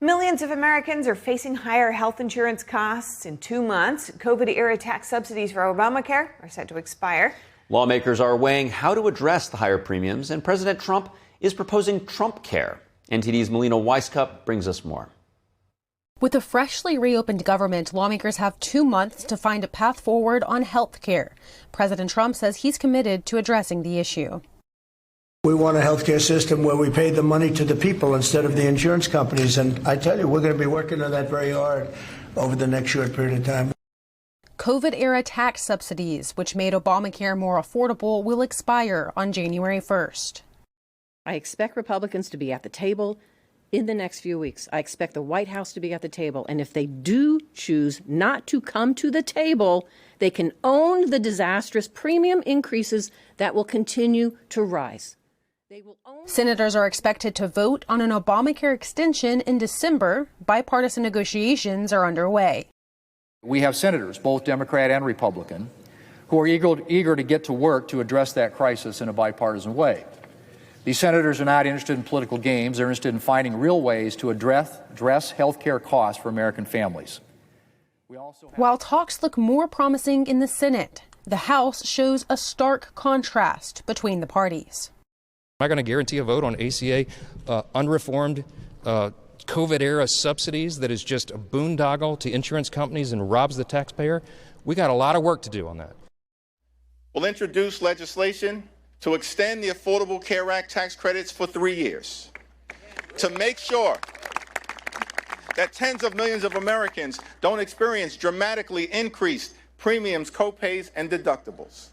Millions of Americans are facing higher health insurance costs in 2 months. COVID-era tax subsidies for Obamacare are set to expire. Lawmakers are weighing how to address the higher premiums, and President Trump is proposing Trumpcare. NTD's Melina Weiskup brings us more. With a freshly reopened government, lawmakers have 2 months to find a path forward on health care. President Trump says he's committed to addressing the issue. We want a health care system where we pay the money to the people instead of the insurance companies. And I tell you, we're going to be working on that very hard over the next short period of time. COVID-era tax subsidies, which made Obamacare more affordable, will expire on January 1st. I expect Republicans to be at the table in the next few weeks. I expect the White House to be at the table. And if they do choose not to come to the table, they can own the disastrous premium increases that will continue to rise. Senators are expected to vote on an Obamacare extension in December. Bipartisan negotiations are underway. We have senators, both Democrat and Republican, who are eager to get to work to address that crisis in a bipartisan way. These senators are not interested in political games. They're interested in finding real ways to address health care costs for American families. While talks look more promising in the Senate, the House shows a stark contrast between the parties. I'm not going to guarantee a vote on ACA unreformed COVID-era subsidies that is just a boondoggle to insurance companies and robs the taxpayer. We got a lot of work to do on that. We'll introduce legislation to extend the Affordable Care Act tax credits for 3 years to make sure that tens of millions of Americans don't experience dramatically increased premiums, copays, and deductibles.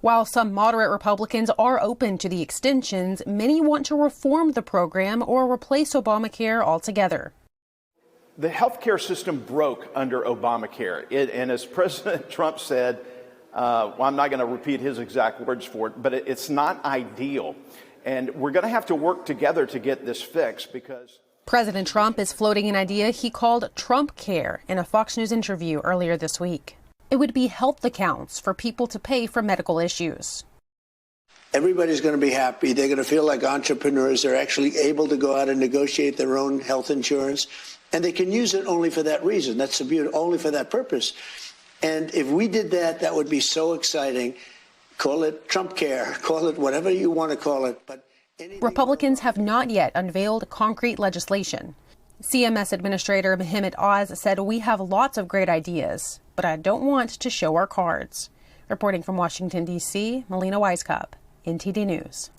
While some moderate Republicans are open to the extensions, many want to reform the program or replace Obamacare altogether. The health care system broke under Obamacare. And as President Trump said, well, I'm not going to repeat his exact words for it, but it's not ideal. And we're going to have to work together to get this fixed because President Trump is floating an idea he called Trumpcare in a Fox News interview earlier this week. It would be health accounts for people to pay for medical issues. Everybody's going to be happy. They're going to feel like entrepreneurs. They're actually able to go out and negotiate their own health insurance. And they can use it only for that reason. That's the beauty, only for that purpose. And if we did that, that would be so exciting. Call it Trumpcare, call it whatever you want to call it. But Republicans have not yet unveiled concrete legislation. CMS Administrator Mohammed Oz said, "We have lots of great ideas, but I don't want to show our cards." Reporting from Washington, D.C., Melina Weiskup, NTD News.